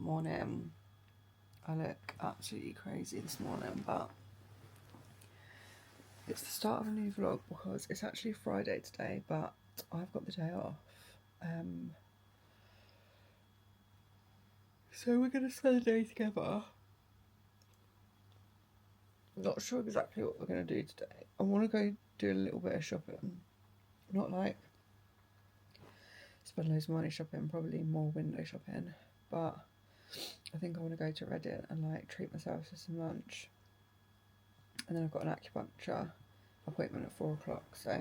Morning. I look absolutely crazy this morning, but it's the start of a new vlog because it's actually Friday today, but I've got the day off. So we're going to spend the day together. Not sure exactly what we're going to do today. I want to go do a little bit of shopping. Not like spend loads of money shopping, probably more window shopping, but I think I want to go to Reading and like treat myself to some lunch. And then I've got an acupuncture appointment at 4 o'clock, so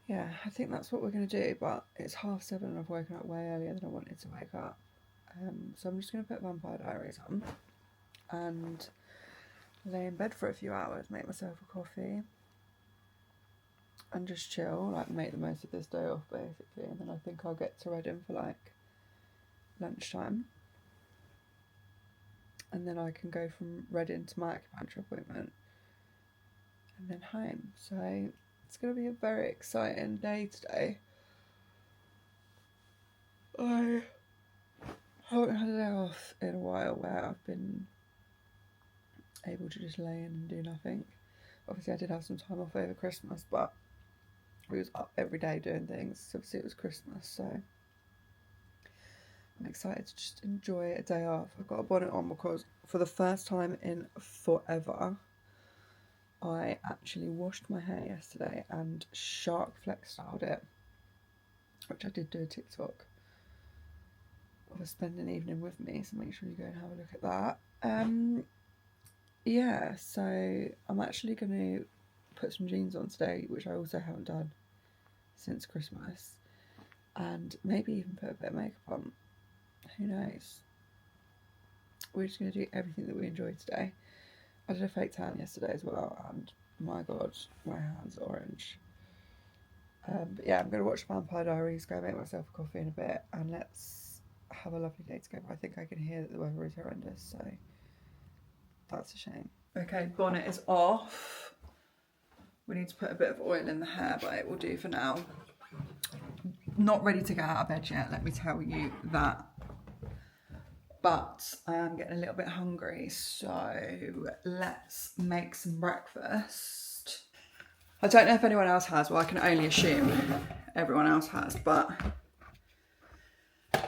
yeah, I think that's what we're going to do, but it's 7:30 and I've woken up way earlier than I wanted to wake up. So I'm just going to put Vampire Diaries on and lay in bed for a few hours, make myself a coffee and just chill, like make the most of this day off basically, and then I think I'll get to Reading for like lunchtime, and then I can go from Reading to my acupuncture appointment and then home. So it's going to be a very exciting day today. I haven't had a day off in a while where I've been able to just lay in and do nothing. Obviously I did have some time off over Christmas, but we was up every day doing things. Obviously it was Christmas, so I'm excited to just enjoy a day off. I've got a bonnet on because for the first time in forever I actually washed my hair yesterday and shark flex styled it, which I did do a TikTok of a spend an evening with me, so make sure you go and have a look at that. Yeah, so I'm actually going to put some jeans on today, which I also haven't done since Christmas, and maybe even put a bit of makeup on. Who knows? We're just going to do everything that we enjoy today. I did a fake tan yesterday as well, and my god, my hands are orange. But yeah, I'm going to watch Vampire Diaries, go make myself a coffee in a bit, and let's have a lovely day together. I think I can hear that the weather is horrendous, so that's a shame. Okay, bonnet is off. We need to put a bit of oil in the hair, but it will do for now. Not ready to get out of bed yet, let me tell you that. But I am getting a little bit hungry, so let's make some breakfast. I don't know if anyone else has, well I can only assume everyone else has, but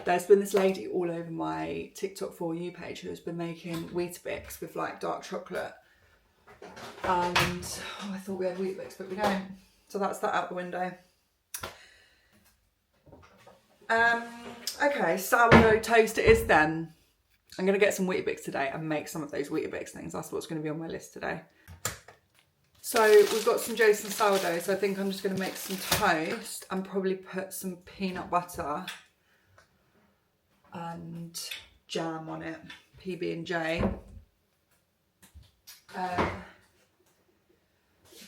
there's been this lady all over my TikTok For You page who has been making Weetabix with like dark chocolate. And I thought we had Weetabix, but we don't. So that's that out the window. Okay, sourdough toast it is then. I'm going to get some Weetabix today and make some of those Weetabix things. That's what's going to be on my list today. So we've got some Jason sourdough, so I think I'm just going to make some toast and probably put some peanut butter and jam on it, PB&J.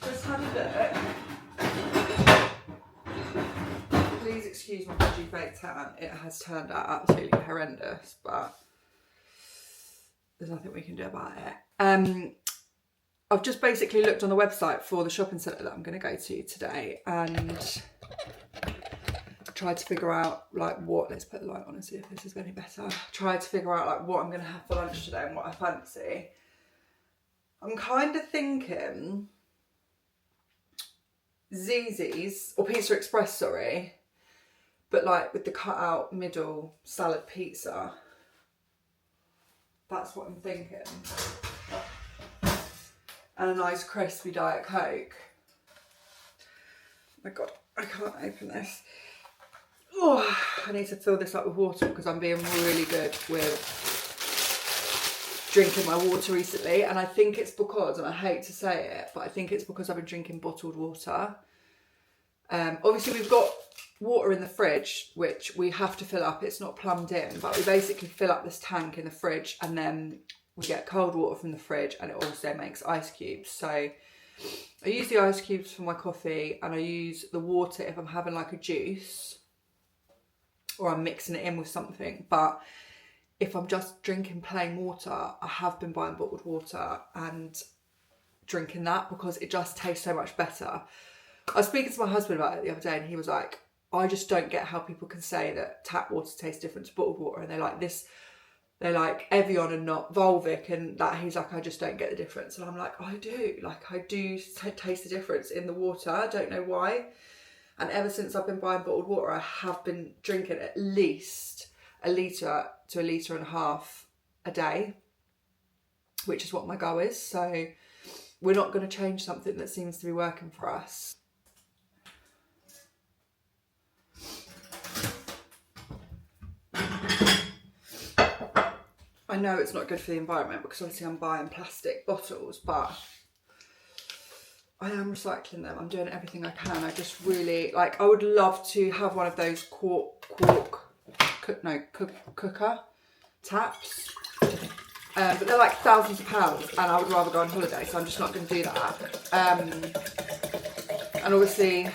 Just had a look. Please excuse my dodgy fake tan. It has turned out absolutely horrendous, but there's nothing we can do about it. I've just basically looked on the website for the shopping centre that I'm going to go to today and tried to figure out like what, let's put the light on and see if this is any better. Tried to figure out like what I'm going to have for lunch today and what I fancy. I'm kind of thinking Zzz's, or Pizza Express, sorry, but like with the cut out middle salad pizza. That's what I'm thinking. And a nice crispy Diet Coke. Oh my god, I can't open this. Oh, I need to fill this up with water because I'm being really good with drinking my water recently, and I think it's because, and I hate to say it, but I think it's because I've been drinking bottled water. Obviously we've got water in the fridge which we have to fill up, it's not plumbed in, but we basically fill up this tank in the fridge and then we get cold water from the fridge, and it also makes ice cubes. So I use the ice cubes for my coffee and I use the water if I'm having like a juice or I'm mixing it in with something. But if I'm just drinking plain water, I have been buying bottled water and drinking that because it just tastes so much better. I was speaking to my husband about it the other day and he was like, I just don't get how people can say that tap water tastes different to bottled water. And they're like, this they're like Evian and not Volvic, and that he's like, I just don't get the difference. And I'm like, I do. Like, I do taste the difference in the water. I don't know why. And ever since I've been buying bottled water, I have been drinking at least a litre to a litre and a half a day, which is what my goal is. So we're not going to change something that seems to be working for us. I know it's not good for the environment because obviously I'm buying plastic bottles, but I am recycling them. I'm doing everything I can. I just really, like, I would love to have one of those cooker taps. But they're like thousands of pounds and I would rather go on holiday, so I'm just not going to do that. And obviously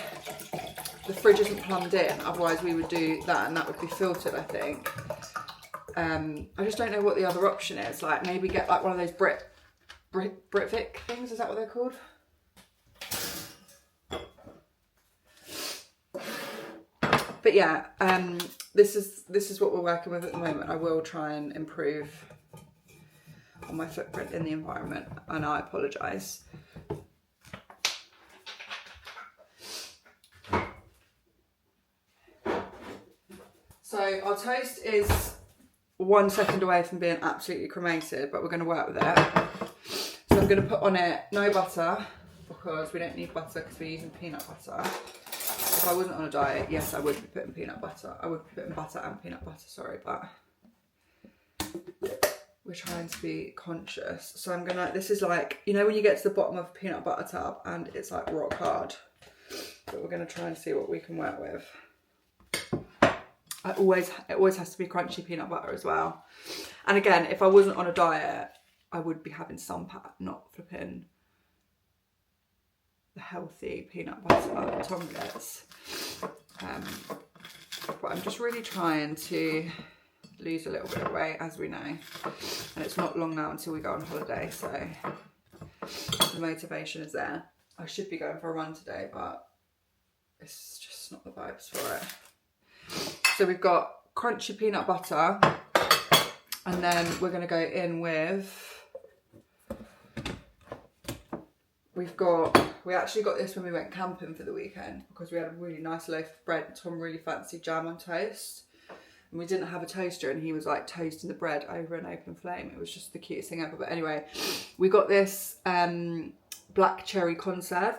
the fridge isn't plumbed in, otherwise we would do that and that would be filtered, I think. I just don't know what the other option is. Like, maybe get like one of those Britvic things, is that what they're called? But yeah, this is what we're working with at the moment. I will try and improve on my footprint in the environment, and I apologise. So our toast is 1 second away from being absolutely cremated, but we're going to work with it. So I'm going to put on it no butter, because we don't need butter because we're using peanut butter. If I wasn't on a diet, yes, I would be putting peanut butter. I would be putting butter and peanut butter, sorry, but we're trying to be conscious. So I'm gonna, this is like, you know when you get to the bottom of a peanut butter tub and it's like rock hard? But we're gonna try and see what we can work with. It always has to be crunchy peanut butter as well. And again, if I wasn't on a diet, I would be having some not flipping the healthy peanut butter Tom gets. But I'm just really trying to lose a little bit of weight, as we know. And it's not long now until we go on holiday, so the motivation is there. I should be going for a run today, but it's just not the vibes for it. So we've got crunchy peanut butter, and then we're going to go in with, we actually got this when we went camping for the weekend because we had a really nice loaf of bread and Tom really fancied jam on toast. And we didn't have a toaster and he was like toasting the bread over an open flame. It was just the cutest thing ever. But anyway, we got this black cherry conserve.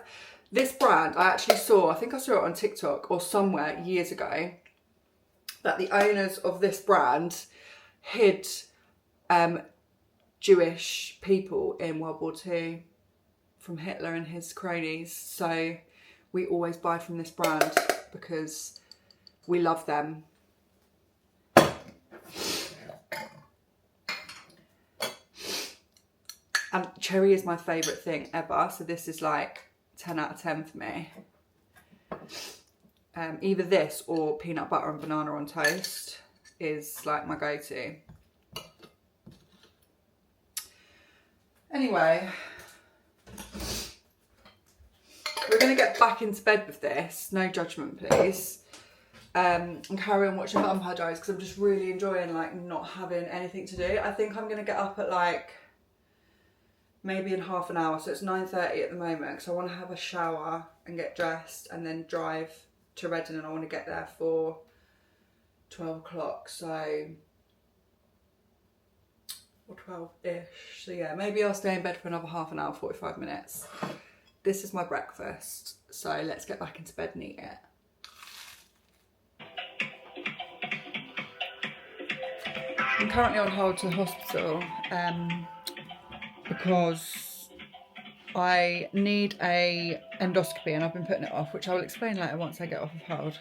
This brand I actually saw, I think I saw it on TikTok or somewhere years ago, that the owners of this brand hid Jewish people in World War II from Hitler and his cronies. So we always buy from this brand because we love them. And cherry is my favourite thing ever, so this is like 10 out of 10 for me. Either this or peanut butter and banana on toast is like my go-to. Anyway, we're going to get back into bed with this, no judgment please, and carry on watching Vampire Diaries because I'm just really enjoying like not having anything to do. I think I'm going to get up at like maybe in half an hour, so it's 9:30 at the moment because I want to have a shower and get dressed and then drive to Reading, and I want to get there for 12 o'clock, so, or 12-ish, so yeah, maybe I'll stay in bed for another half an hour, 45 minutes. This is my breakfast, so let's get back into bed and eat it. I'm currently on hold to the hospital because I need a endoscopy and I've been putting it off, which I will explain later once I get off of hold.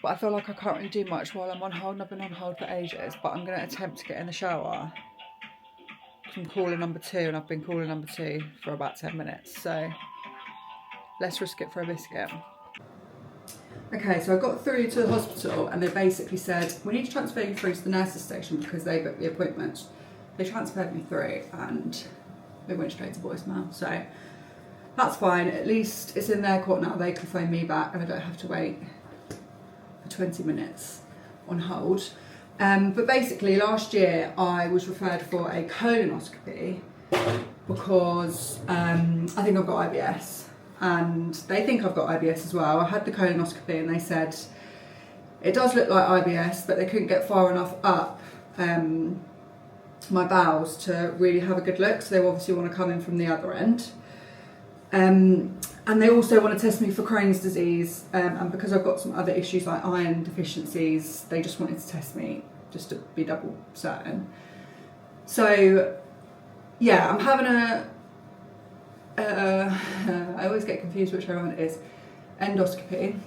But I feel like I can't really do much while I'm on hold, and I've been on hold for ages, but I'm going to attempt to get in the shower. I'm caller number 2 and I've been caller number 2 for about 10 minutes, so let's risk it for a biscuit. Okay, so I got through to the hospital and they basically said, we need to transfer you through to the nurse's station because they booked the appointment. They transferred me through and they went straight to voicemail, so that's fine. At least it's in their court now, they can phone me back and I don't have to wait for 20 minutes on hold. But basically last year I was referred for a colonoscopy because I think I've got IBS, and they think I've got IBS as well. I had the colonoscopy and they said it does look like IBS, but they couldn't get far enough up my bowels to really have a good look, so they obviously want to come in from the other end. And they also want to test me for Crohn's disease, and because I've got some other issues like iron deficiencies, they just wanted to test me just to be double certain. So yeah, I'm having I always get confused which one it is, endoscopy.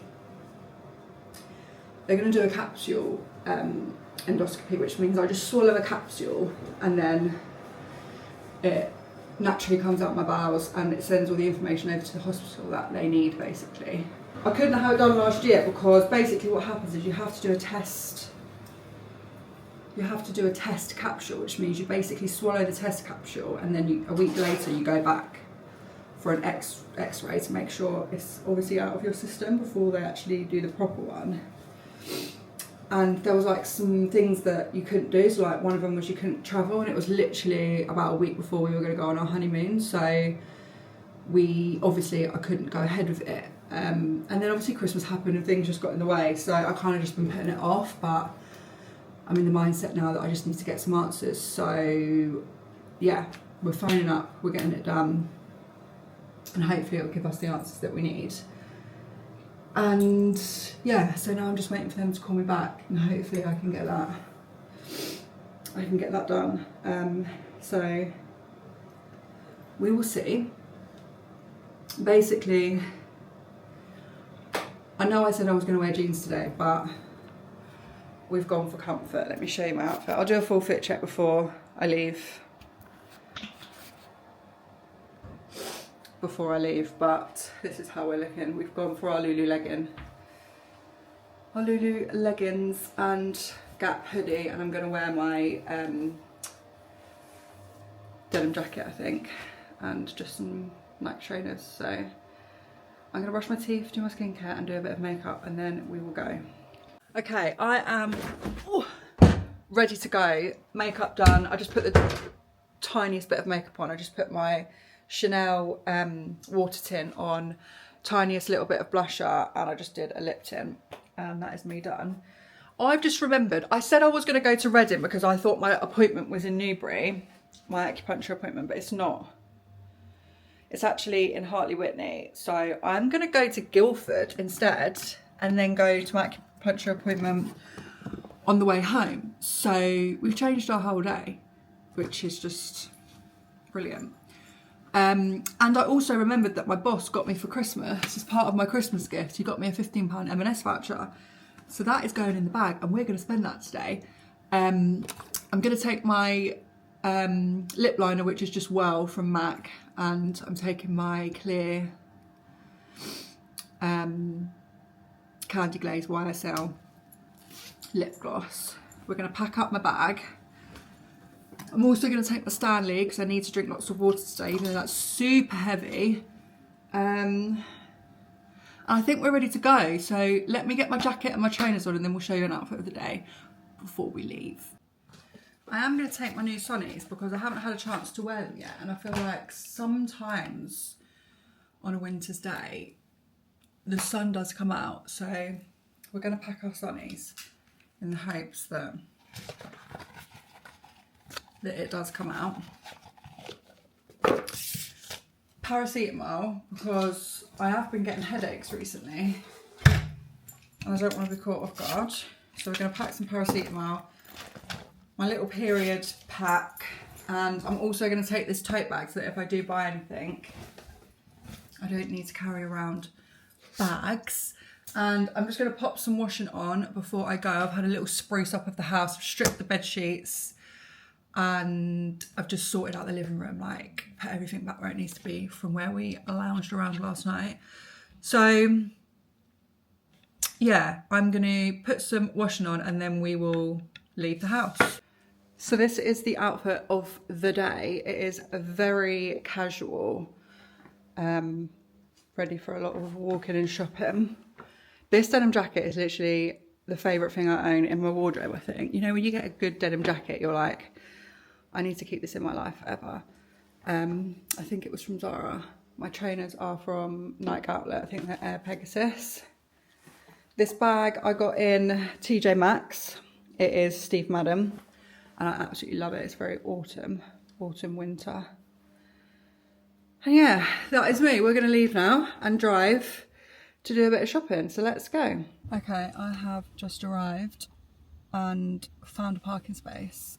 They're going to do a capsule endoscopy, which means I just swallow a capsule and then it naturally comes out my bowels and it sends all the information over to the hospital that they need, basically. I couldn't have it done last year because basically what happens is you have to do a test. You have to do a test capsule, which means you basically swallow the test capsule and then a week later you go back for an x-ray to make sure it's obviously out of your system before they actually do the proper one. And there was like some things that you couldn't do, so like one of them was you couldn't travel, and it was literally about a week before we were going to go on our honeymoon, so I couldn't go ahead with it. And then obviously Christmas happened and things just got in the way, so I kind of just been putting it off, but I'm in the mindset now that I just need to get some answers. So yeah, we're phoning up, we're getting it done, and hopefully it'll give us the answers that we need. And yeah, so now I'm just waiting for them to call me back, and hopefully I can get that done. So we will see. Basically, I know I said I was going to wear jeans today, but we've gone for comfort. Let me show you my outfit. I'll do a full fit check before I leave. But this is how we're looking. We've gone for our Lulu leggings and Gap hoodie, and I'm going to wear my denim jacket, I think, and just some Nike trainers. So I'm going to brush my teeth, do my skincare and do a bit of makeup, and then we will go. Okay, I am ready to go. Makeup done. I just put the tiniest bit of makeup on. I just put my Chanel water tint on, tiniest little bit of blusher, and I just did a lip tint, and that is me done. I've just remembered, I said I was going to go to Reading because I thought my appointment was in Newbury, my acupuncture appointment, but it's not. It's actually in Hartley Whitney, so I'm going to go to Guildford instead and then go to my acupuncture appointment on the way home. So we've changed our whole day, which is just brilliant. And I also remembered that my boss got me for Christmas, as part of my Christmas gift, he got me a £15 M&S voucher. So that is going in the bag, and we're going to spend that today. I'm going to take my lip liner, which is just Well from MAC, and I'm taking my clear Candy Glaze YSL lip gloss. We're going to pack up my bag. I'm also going to take my Stanley because I need to drink lots of water today, even though that's super heavy. And I think we're ready to go. So let me get my jacket and my trainers on, and then we'll show you an outfit of the day before we leave. I am going to take my new sunnies because I haven't had a chance to wear them yet, and I feel like sometimes on a winter's day the sun does come out, so we're going to pack our sunnies in the hopes that it does come out. Paracetamol, because I have been getting headaches recently and I don't want to be caught off guard, so we're going to pack some paracetamol, my little period pack, and I'm also going to take this tote bag so that if I do buy anything I don't need to carry around bags. And I'm just going to pop some washing on before I go. I've had a little spruce up of the house, I've stripped the bed sheets, and I've just sorted out the living room, like put everything back where it needs to be from where we lounged around last night. So yeah, I'm going to put some washing on and then we will leave the house. So this is the outfit of the day. It is very casual, ready for a lot of walking and shopping. This denim jacket is literally the favourite thing I own in my wardrobe, I think. You know, when you get a good denim jacket, you're like, I need to keep this in my life forever. I think it was from Zara. My trainers are from Nike Outlet. I think they're Air Pegasus. This bag I got in TJ Maxx. It is Steve Madden, and I absolutely love it. It's very autumn, winter. And yeah, that is me. We're going to leave now and drive to do a bit of shopping. So let's go. Okay, I have just arrived and found a parking space,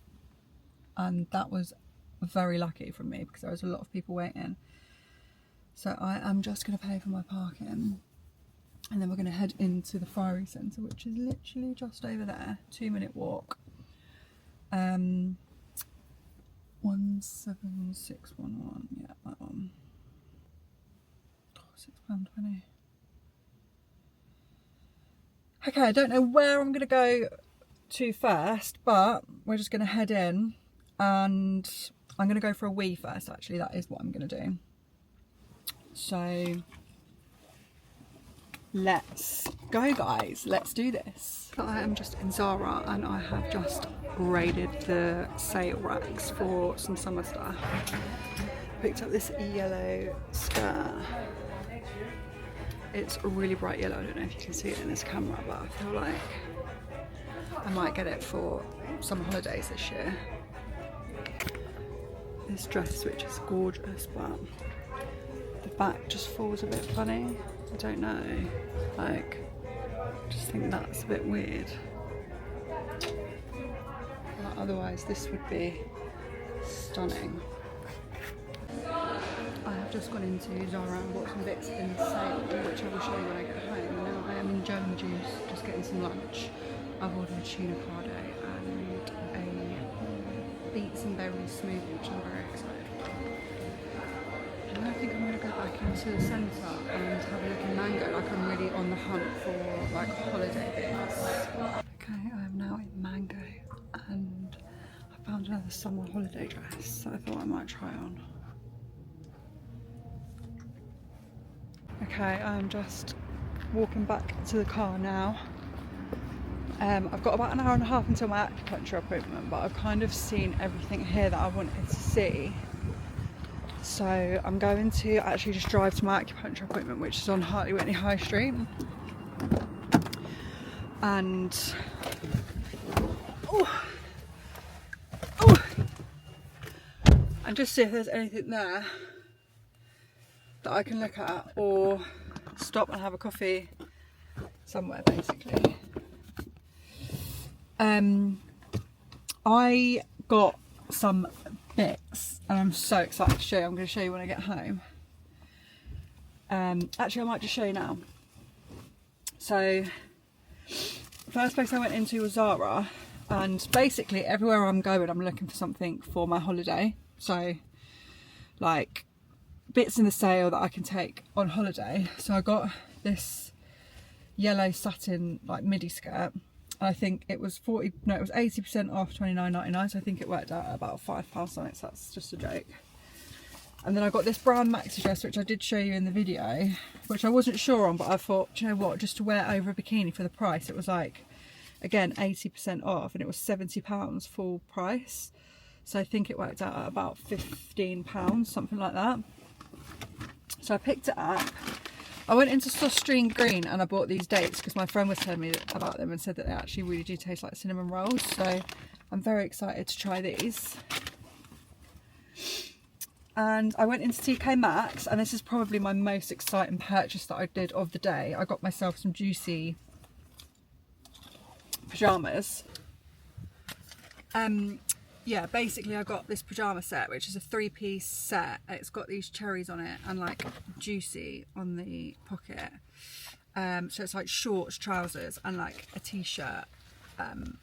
and that was very lucky from me because there was a lot of people waiting. So I am just going to pay for my parking, and then we're going to head into the Friary Centre, which is literally just over there, 2-minute walk. 17611, yeah, that one. £6.20. Okay, I don't know where I'm going to go to first, but we're just going to head in, and I'm going to go for a wee first, actually. That is what I'm going to do. So let's go, guys. Let's do this. I am just in Zara, and I have just raided the sale racks for some summer stuff. Picked up this yellow skirt. It's a really bright yellow. I don't know if you can see it in this camera, but I feel like I might get it for summer holidays this year. This dress, which is gorgeous, but the back just falls a bit funny. I don't know. Like, I just think that's a bit weird. But otherwise, this would be stunning. I have just gone into Zara and bought some bits in sale, which I will show you when I get home. And now I am in German Juice, just getting some lunch. I've ordered a tuna cardo and a beets and berries smoothie, which I'm very excited about. And I think I'm going to go back into the centre and have a look in Mango, like I'm really on the hunt for like holiday things. Okay, I am now in Mango, and I found another summer holiday dress that I thought I might try on. Okay, I'm just walking back to the car now. I've got about an hour and a half until my acupuncture appointment, but I've kind of seen everything here that I wanted to see. So I'm going to actually just drive to my acupuncture appointment, which is on Hartley Whitney High Street. And and just see if there's anything there that I can look at, or stop and have a coffee somewhere, basically. I got some bits, and I'm so excited to show you. I'm going to show you when I get home. Actually, I might just show you now. So, the first place I went into was Zara, and basically everywhere I'm going, I'm looking for something for my holiday. So, like, bits in the sale that I can take on holiday. So I got this yellow satin like midi skirt. I think it was 80% off, £29.99, so I think it worked out at about £5 something, so that's just a joke. And then I got this brown maxi dress, which I did show you in the video, which I wasn't sure on, but I thought, do you know what, just to wear over a bikini for the price. It was like, again, 80% off, and it was £70 full price. So I think it worked out at about £15, something like that. So I picked it up. I went into Sostrine Green and I bought these dates because my friend was telling me about them and said that they actually really do taste like cinnamon rolls. So I'm very excited to try these. And I went into TK Maxx, and this is probably my most exciting purchase that I did of the day. I got myself some Juicy pyjamas. Yeah, basically I got this pyjama set, which is a 3-piece set. It's got these cherries on it and like Juicy on the pocket. So it's like shorts, trousers and like a t-shirt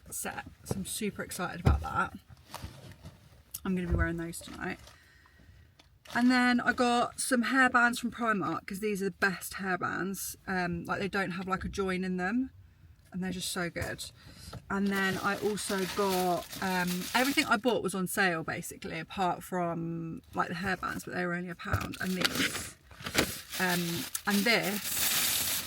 set. So I'm super excited about that. I'm going to be wearing those tonight. And then I got some hairbands from Primark, because these are the best hairbands. Like, they don't have like a join in them, and they're just so good. And then I also got, everything I bought was on sale basically, apart from like the hairbands, but they were only £1. And these, and this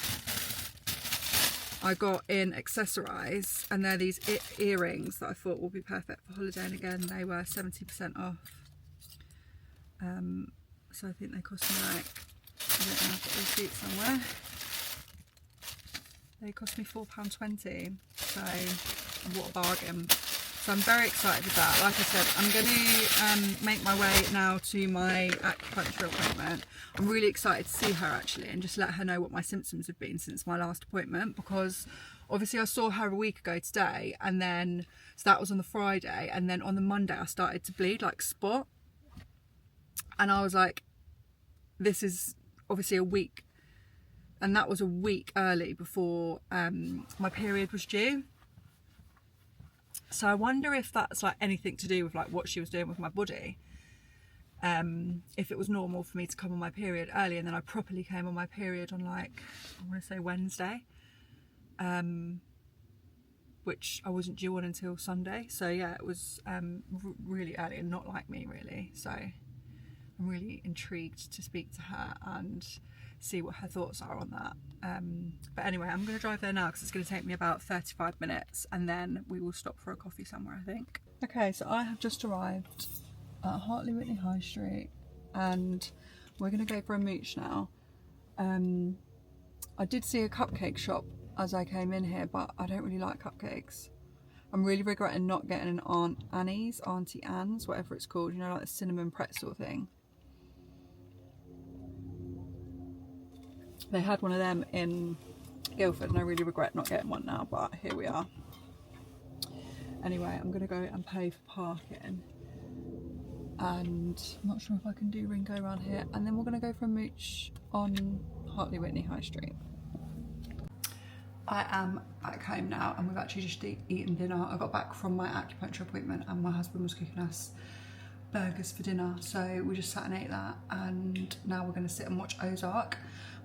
I got in Accessorize, and they're these earrings that I thought would be perfect for holiday, and again they were 70% off. So I think they cost me like, I don't know, I've got the receipt somewhere. They cost me £4.20, so what a bargain. So I'm very excited with that. Like I said, I'm going to make my way now to my acupuncture appointment. I'm really excited to see her actually, and just let her know what my symptoms have been since my last appointment, because obviously I saw her a week ago today, and then, so that was on the Friday, and then on the Monday I started to bleed, like spot. And I was like, this is obviously a week, and that was a week early before my period was due. So I wonder if that's like anything to do with like what she was doing with my body. If it was normal for me to come on my period early, and then I properly came on my period on like, I want to say Wednesday, which I wasn't due on until Sunday. So yeah, it was really early and not like me really. So I'm really intrigued to speak to her and see what her thoughts are on that. But anyway, I'm going to drive there now because it's going to take me about 35 minutes, and then we will stop for a coffee somewhere, I think. Okay, so I have just arrived at Hartley Whitney High Street, and we're going to go for a mooch now. I did see a cupcake shop as I came in here, but I don't really like cupcakes. I'm really regretting not getting an Auntie Anne's, whatever it's called, you know, like the cinnamon pretzel thing. They had one of them in Guildford, and I really regret not getting one now, but here we are. Anyway, I'm going to go and pay for parking, and I'm not sure if I can do Ringo around here, and then we're going to go for a mooch on Hartley Whitney High Street. I am back home now, and we've actually just eaten dinner. I got back from my acupuncture appointment, and my husband was cooking us burgers for dinner, so we just sat and ate that, and now we're going to sit and watch Ozark.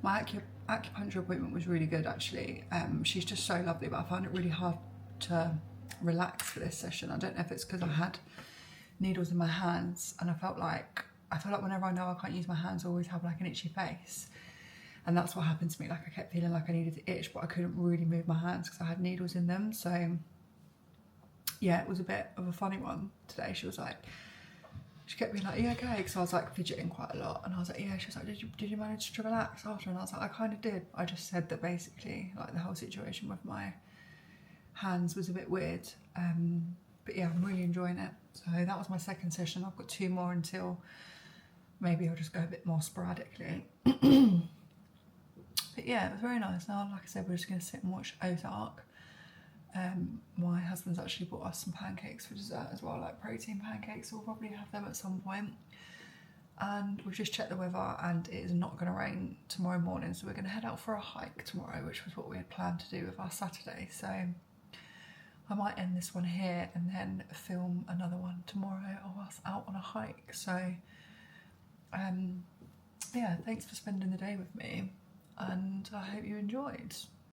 My acupuncture appointment was really good actually. She's just so lovely, but I found it really hard to relax for this session. I don't know if it's because I had needles in my hands, and I felt like whenever I know I can't use my hands, I always have like an itchy face, and that's what happened to me. Like I kept feeling like I needed to itch, but I couldn't really move my hands because I had needles in them. So yeah, it was a bit of a funny one today. She kept being like, "Are you okay?" Because I was like fidgeting quite a lot, and I was like, "Yeah." She was like, "Did you manage to relax after?" And I was like, "I kind of did." I just said that basically, like the whole situation with my hands was a bit weird, but yeah, I'm really enjoying it. So that was my second session. I've got 2 more until maybe I'll just go a bit more sporadically. But yeah, it was very nice. Now, like I said, we're just going to sit and watch Ozark. My husband's actually bought us some pancakes for dessert as well, like protein pancakes, so we'll probably have them at some point. And we've just checked the weather, and it is not going to rain tomorrow morning, so we're going to head out for a hike tomorrow, which was what we had planned to do with our Saturday. So I might end this one here and then film another one tomorrow of us out on a hike. So yeah, thanks for spending the day with me, and I hope you enjoyed.